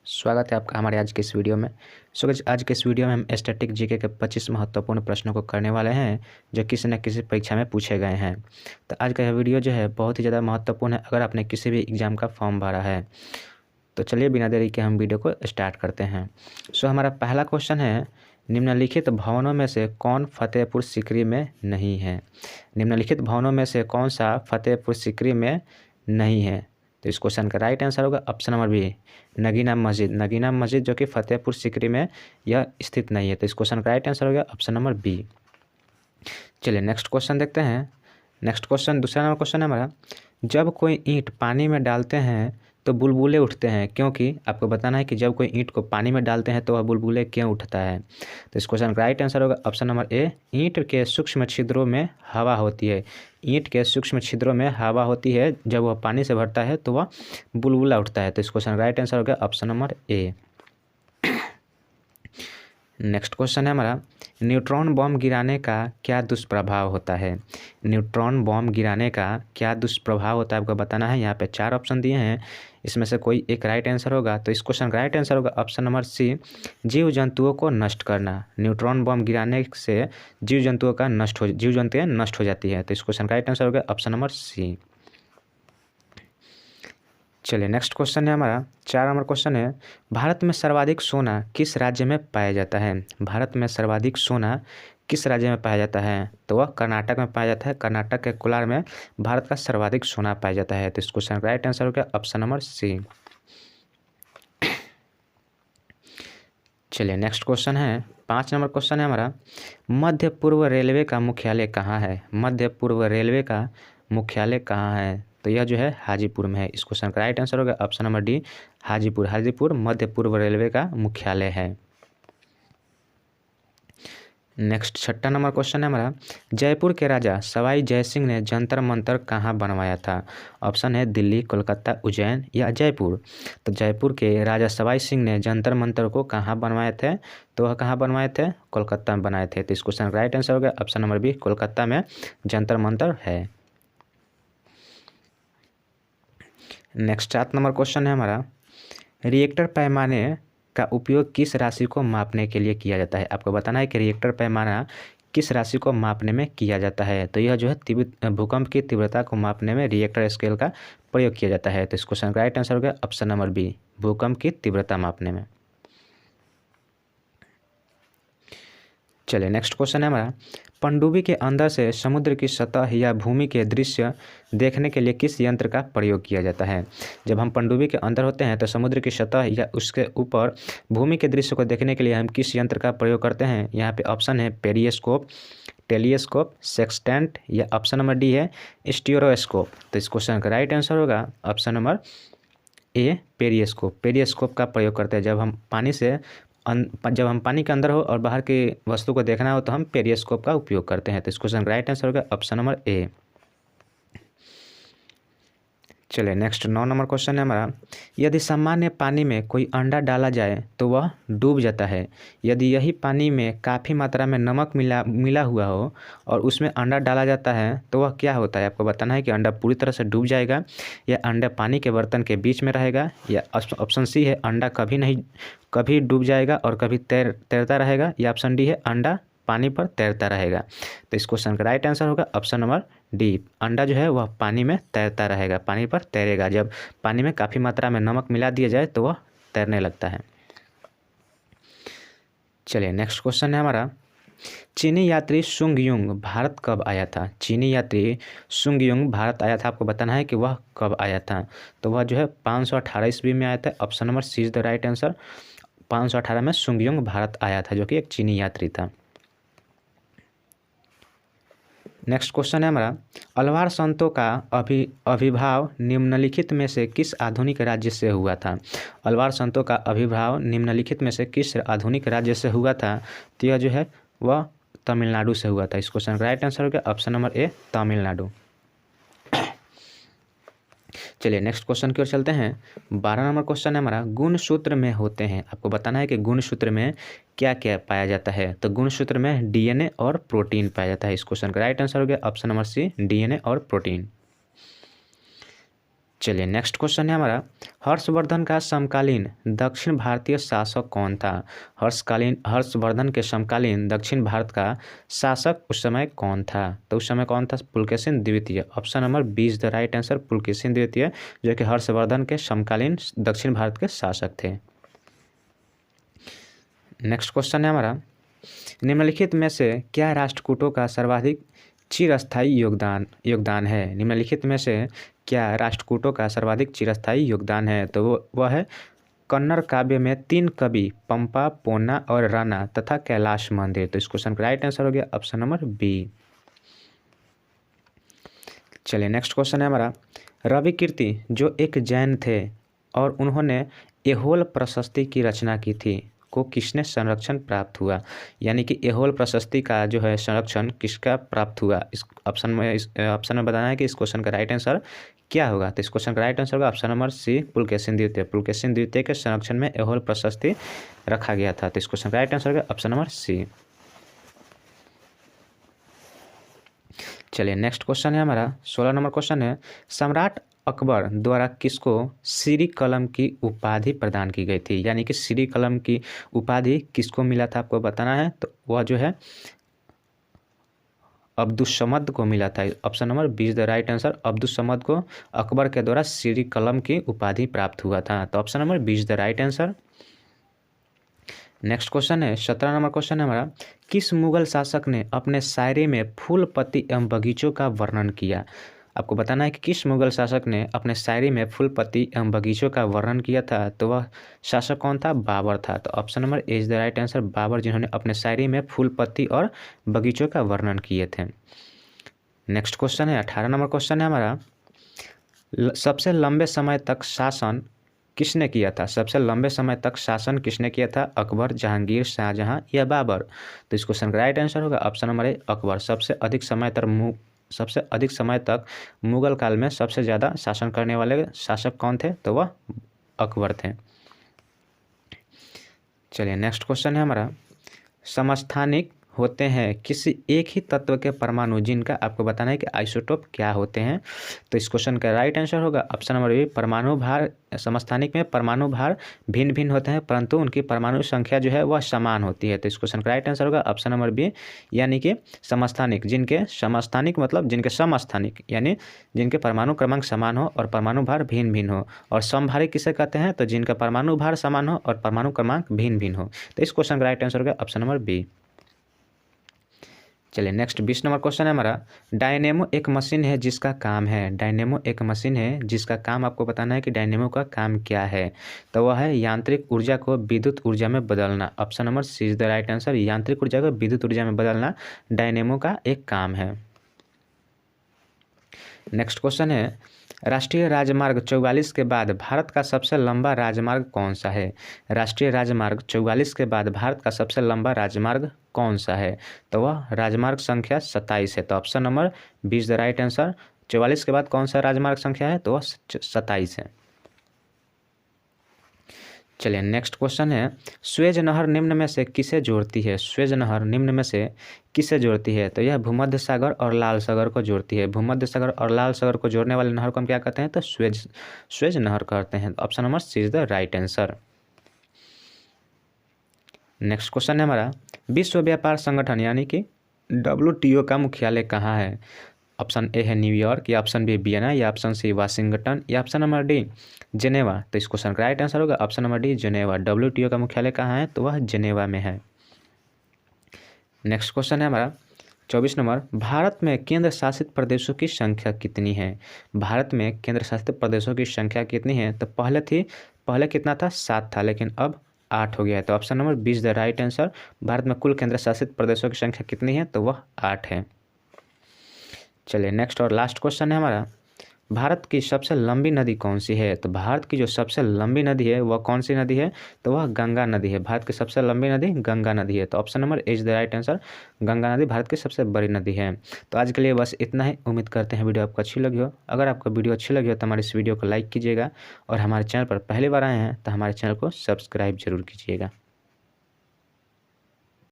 स्वागत है आपका हमारे आज के इस वीडियो में। गाइस, आज के इस वीडियो में हम स्टैटिक जीके के 25 महत्वपूर्ण प्रश्नों को करने वाले हैं जो किसी न किसी परीक्षा में पूछे गए हैं। तो आज का यह वीडियो जो है बहुत ही ज़्यादा महत्वपूर्ण है अगर आपने किसी भी एग्ज़ाम का फॉर्म भरा है। तो चलिए बिना देरी के हम वीडियो को स्टार्ट करते हैं। हमारा पहला क्वेश्चन है, निम्नलिखित भवनों में से कौन फतेहपुर सीकरी में नहीं है। निम्नलिखित भवनों में से कौन सा फतेहपुर सीकरी में नहीं है। तो इस क्वेश्चन का राइट आंसर होगा ऑप्शन नंबर बी, नगीना मस्जिद। नगीना मस्जिद जो कि फतेहपुर सीकरी में यह स्थित नहीं है। तो इस क्वेश्चन का राइट आंसर होगा ऑप्शन नंबर बी। चलिए नेक्स्ट क्वेश्चन देखते हैं। नेक्स्ट क्वेश्चन दूसरा नंबर क्वेश्चन है हमारा, जब कोई ईंट पानी में डालते हैं तो बुलबुले उठते हैं क्योंकि। आपको बताना है कि जब कोई ईंट को पानी में डालते हैं तो वह बुलबुले क्यों उठता है। तो इस क्वेश्चन का राइट आंसर होगा ऑप्शन नंबर ए, ईंट के सूक्ष्म छिद्रों में हवा होती है। ईंट के सूक्ष्म छिद्रों में हवा होती है, जब वह पानी से भरता है तो वह बुलबुला उठता है। तो इस क्वेश्चन का राइट आंसर होगा ऑप्शन नंबर ए। नेक्स्ट क्वेश्चन है हमारा, न्यूट्रॉन बम गिराने का क्या दुष्प्रभाव होता है। न्यूट्रॉन बम गिराने का क्या दुष्प्रभाव होता है आपको बताना है। यहाँ पे 4 ऑप्शन दिए हैं, इसमें से कोई एक राइट आंसर होगा। तो इस क्वेश्चन का राइट आंसर होगा ऑप्शन नंबर सी, जीव जंतुओं को नष्ट करना। न्यूट्रॉन बम गिराने से जीव जंतुएं नष्ट हो जाती है। तो इस क्वेश्चन का राइट आंसर होगा ऑप्शन नंबर सी। चलिए नेक्स्ट क्वेश्चन है हमारा 4 नंबर क्वेश्चन है, भारत में सर्वाधिक सोना किस राज्य में पाया जाता है। भारत में सर्वाधिक सोना किस राज्य में पाया जाता है। तो वह कर्नाटक में पाया जाता है। कर्नाटक के कोलार में भारत का सर्वाधिक सोना पाया जाता है। तो इस क्वेश्चन का राइट आंसर हो गया ऑप्शन नंबर सी। चलिए नेक्स्ट क्वेश्चन है 5 नंबर क्वेश्चन है हमारा, मध्य पूर्व रेलवे का मुख्यालय कहाँ है। मध्य पूर्व रेलवे का मुख्यालय कहाँ है। तो यह जो है हाजीपुर में है। इस क्वेश्चन का राइट आंसर होगा option number D, Hajipur. Hajipur मध्य पूर्व रेलवे का मुख्यालय है। नेक्स्ट 6 नंबर क्वेश्चन है हमारा, जयपुर के राजा सवाई जयसिंह ने जंतर मंतर कहाँ बनवाया था। ऑप्शन है दिल्ली, कोलकाता, उज्जैन या जयपुर। तो जयपुर के राजा सवाई सिंह ने जंतर मंतर को कहाँ बनवाए थे। तो वह कहाँ बनवाए थे, कोलकाता में बनाए थे। तो इस क्वेश्चन का राइट आंसर होगा ऑप्शन नंबर बी, कोलकाता में जंतर मंतर है। नेक्स्ट 7 नंबर क्वेश्चन है हमारा, रिएक्टर पैमाने का उपयोग किस राशि को मापने के लिए किया जाता है। आपको बताना है कि रिएक्टर पैमाना किस राशि को मापने में किया जाता है। तो यह जो है भूकंप की तीव्रता को मापने में रिएक्टर स्केल का प्रयोग किया जाता है। तो इस क्वेश्चन का राइट आंसर होगा ऑप्शन नंबर बी, भूकंप की तीव्रता मापने में। चलिए नेक्स्ट क्वेश्चन है हमारा, पनडुब्बी के अंदर से समुद्र की सतह या भूमि के दृश्य देखने के लिए किस यंत्र का प्रयोग किया जाता है। जब हम पनडुब्बी के अंदर होते हैं तो समुद्र की सतह या उसके ऊपर भूमि के दृश्य को देखने के लिए हम किस यंत्र का प्रयोग करते हैं। यहाँ पे ऑप्शन है पेरिस्कोप, टेलीस्कोप, सेक्सटेंट या ऑप्शन नंबर डी है स्टीरियोस्कोप। तो इस क्वेश्चन का राइट आंसर होगा ऑप्शन नंबर ए, पेरिस्कोप। पेरिस्कोप का प्रयोग करते हैं जब हम पानी के अंदर हो और बाहर की वस्तु को देखना हो तो हम पेरिस्कोप का उपयोग करते हैं। तो इस क्वेश्चन का राइट आंसर होगा ऑप्शन नंबर ए। चलिए नेक्स्ट 9 नंबर क्वेश्चन है हमारा, यदि सामान्य पानी में कोई अंडा डाला जाए तो वह डूब जाता है। यदि यही पानी में काफ़ी मात्रा में नमक मिला हुआ हो और उसमें अंडा डाला जाता है तो वह क्या होता है। आपको बताना है कि अंडा पूरी तरह से डूब जाएगा या अंडा पानी के बर्तन के बीच में रहेगा या ऑप्शन सी है अंडा कभी डूब जाएगा और कभी तैरता रहेगा या ऑप्शन डी है अंडा पानी पर तैरता रहेगा। तो इस क्वेश्चन का राइट आंसर होगा ऑप्शन नंबर डी, अंडा जो है वह पानी में तैरता रहेगा, पानी पर तैरेगा। जब पानी में काफ़ी मात्रा में नमक मिला दिया जाए तो वह तैरने लगता है। चलिए नेक्स्ट क्वेश्चन है हमारा, चीनी यात्री सुंगयुंग भारत कब आया था। चीनी यात्री सुंगयुंग भारत आया था। आपको बताना है कि वह कब आया था। तो वह जो है 518 ईस्वी में आया था। Option number C is the right answer. 518 में सुंगयुंग भारत आया था जो कि एक चीनी यात्री था। नेक्स्ट क्वेश्चन है हमारा, अलवार संतों का आविर्भाव निम्नलिखित में से किस आधुनिक राज्य से हुआ था। अलवार संतों का आविर्भाव निम्नलिखित में से किस आधुनिक राज्य से हुआ था। तो यह जो है वह तमिलनाडु से हुआ था। इस क्वेश्चन का राइट आंसर होगा ऑप्शन नंबर ए, तमिलनाडु। चलिए नेक्स्ट क्वेश्चन की ओर चलते हैं। 12 नंबर क्वेश्चन है हमारा, गुणसूत्र में होते हैं। आपको बताना है कि गुणसूत्र में क्या क्या पाया जाता है। तो गुणसूत्र में डीएनए और प्रोटीन पाया जाता है। इस क्वेश्चन का राइट आंसर हो गया ऑप्शन नंबर सी, डीएनए और प्रोटीन। चलिए नेक्स्ट क्वेश्चन है हमारा, हर्षवर्धन का समकालीन दक्षिण भारतीय शासक कौन था? हर्षवर्धन के समकालीन दक्षिण भारत का शासक उस समय कौन था? तो उस समय कौन था? पुलकेशिन द्वितीय। Option number B is the right answer, Pulakeshin द्वितीय, जो कि हर्षवर्धन के समकालीन दक्षिण भारत के शासक थे। नेक्स्ट क्वेश्चन है हमारा, निम्नलिखित में से क्या राष्ट्रकूटों का सर्वाधिक चिरस्थायी योगदान है? निम्नलिखित में से क्या राष्ट्रकूटों का सर्वाधिक चिरस्थायी योगदान है? तो वह है कन्नड़ काव्य में 3 कवि पंपा, पोन्ना और राणा तथा कैलाश मंदिर। तो इस क्वेश्चन का राइट आंसर हो गया ऑप्शन नंबर बी। चलिए नेक्स्ट क्वेश्चन है हमारा, रवि कीर्ति जो एक जैन थे और उन्होंने एहोल प्रशस्ति की रचना की थी, को किसने संरक्षण प्राप्त हुआ? यानी कि एहोल प्रशस्ति का जो है संरक्षण किसका प्राप्त हुआ? इस ऑप्शन में बताना है कि इस क्वेश्चन का राइट आंसर क्या होगा। तो इस क्वेश्चन का राइट आंसर होगा ऑप्शन नंबर सी, पुलकेशिन द्वितीय। पुलकेशिन द्वितीय के संरक्षण में एहोल प्रशस्ति रखा गया था। तो इस क्वेश्चन का राइट आंसर होगा ऑप्शन नंबर सी। चलिए नेक्स्ट क्वेश्चन है हमारा 16 नंबर क्वेश्चन है, सम्राट अकबर द्वारा किसको श्री कलम की उपाधि प्रदान की गई थी? यानी कि श्री कलम की उपाधि किसको मिला था आपको बताना है। तो वह जो है अब्दुस्समद को मिला था। Option number B is the right answer, Abdussamad को अकबर के द्वारा श्री कलम की उपाधि प्राप्त हुआ था। तो option number B is the right answer. Next question है 17 नंबर क्वेश्चन है हमारा, किस मुगल शासक ने अपने शायरी में फूल पत्ती एवं बगीचों का वर्णन किया? आपको बताना है कि किस मुगल शासक ने अपने शायरी में फूल पत्ती एवं बगीचों का वर्णन किया था। तो वह शासक कौन था? बाबर था। तो option number A is the right answer, Babur, जिन्होंने अपने शायरी में फूल पत्ती और बगीचों का वर्णन किए थे। नेक्स्ट क्वेश्चन है 18 नंबर क्वेश्चन है हमारा, सबसे लंबे समय तक शासन किसने किया था? सबसे लंबे समय तक शासन किसने किया था? अकबर, जहांगीर, शाहजहां या बाबर? तो इस क्वेश्चन का राइट आंसर होगा ऑप्शन नंबर ए, अकबर। सबसे अधिक समय तक मुगल काल में सबसे ज़्यादा शासन करने वाले शासक कौन थे? तो वह अकबर थे। चलिए नेक्स्ट क्वेश्चन है हमारा, समस्थानिक होते हैं किसी एक ही तत्व के परमाणु जिनका आपको बताना है कि आइसोटोप क्या होते हैं। तो इस क्वेश्चन का राइट आंसर होगा ऑप्शन नंबर बी, परमाणु भार। समस्थानिक में परमाणु भार भिन्न भिन्न होते हैं परंतु उनकी परमाणु संख्या जो है वह समान होती है। तो इस क्वेश्चन का राइट आंसर होगा ऑप्शन नंबर बी, यानी कि समस्थानिक, जिनके समस्थानिक मतलब जिनके समस्थानिक यानी जिनके परमाणु क्रमांक समान हो और परमाणु भार भिन्न भिन्न हो। और समभारी किसे कहते हैं? तो जिनका परमाणु भार समान हो और परमाणु क्रमांक भिन्न भिन्न हो। तो इस क्वेश्चन का राइट आंसर होगा ऑप्शन नंबर बी। चलिए नेक्स्ट 20 नंबर क्वेश्चन है हमारा, डायनेमो एक मशीन है जिसका काम है। डायनेमो एक मशीन है जिसका काम आपको बताना है कि डायनेमो का काम क्या है। तो वह है यांत्रिक ऊर्जा को विद्युत ऊर्जा में बदलना। Option number C is the right answer, यांत्रिक ऊर्जा को विद्युत ऊर्जा में बदलना डायनेमो का एक काम है। नेक्स्ट क्वेश्चन है, राष्ट्रीय राजमार्ग 44 के बाद भारत का सबसे लंबा राजमार्ग कौन सा है? राष्ट्रीय राजमार्ग 44 के बाद भारत का सबसे लंबा राजमार्ग कौन सा है? तो वह राजमार्ग संख्या 27 है। तो option number B is the right answer, 44 के बाद कौन सा राजमार्ग संख्या है? तो वह 27 है। चलिए नेक्स्ट क्वेश्चन है, स्वेज नहर निम्न में से किसे जोड़ती है? स्वेज नहर निम्न में से किसे जोड़ती है? तो यह भूमध्य सागर और लाल सागर को जोड़ती है। भूमध्य सागर और लाल सागर को जोड़ने वाले नहर को हम क्या कहते हैं? तो स्वेज नहर कहते हैं। Option number C is the right answer. Next question है हमारा, विश्व व्यापार संगठन यानी कि WTO का मुख्यालय कहाँ है? ऑप्शन ए है न्यूयॉर्क, या ऑप्शन बी वियना, या ऑप्शन सी वाशिंगटन, या ऑप्शन नंबर डी जेनेवा। तो इस क्वेश्चन का राइट आंसर होगा option number D Geneva. WTO का मुख्यालय कहाँ है? तो वह जेनेवा में है। नेक्स्ट क्वेश्चन है हमारा 24 नंबर, भारत में केंद्र शासित प्रदेशों की संख्या कितनी है? भारत में केंद्र शासित प्रदेशों की संख्या कितनी है? तो पहले कितना था? 7 था, लेकिन अब 8 हो गया है। तो option number B is the right answer, Bharat में कुल केंद्र शासित प्रदेशों की संख्या कितनी है? तो वह 8 है। चलिए नेक्स्ट और लास्ट क्वेश्चन है हमारा, भारत की सबसे लंबी नदी कौन सी है? तो भारत की जो सबसे लंबी नदी है वह कौन सी नदी है? तो वह गंगा नदी है। भारत की सबसे लंबी नदी गंगा नदी है। तो option number A is the right answer, Ganga नदी भारत की सबसे बड़ी नदी है। तो आज के लिए बस इतना ही। उम्मीद करते हैं वीडियो आपको अच्छी लगी हो। अगर आपको वीडियो अच्छी लगी हो तो हमारे इस वीडियो को लाइक कीजिएगा और हमारे चैनल पर पहली बार आए हैं तो हमारे चैनल को सब्सक्राइब जरूर कीजिएगा।